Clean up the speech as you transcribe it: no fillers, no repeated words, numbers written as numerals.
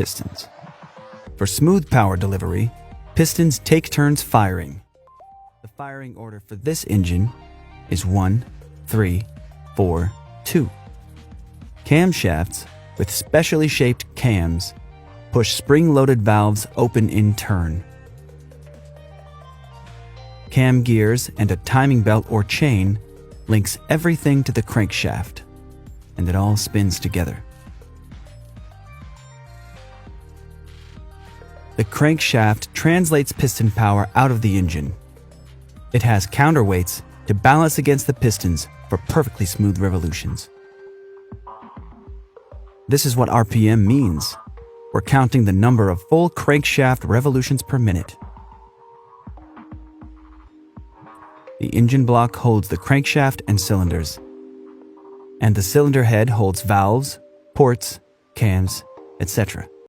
pistons. For smooth power delivery, pistons take turns firing. The firing order for this engine is 1, 3, 4, 2. Camshafts with specially shaped cams push spring-loaded valves open in turn. Cam gears and a timing belt or chain links everything to the crankshaft, and it all spins together. The crankshaft translates piston power out of the engine. It has counterweights to balance against the pistons for perfectly smooth revolutions. This is what RPM means. We're counting the number of full crankshaft revolutions per minute. The engine block holds the crankshaft and cylinders, and the cylinder head holds valves, ports, cams, etc.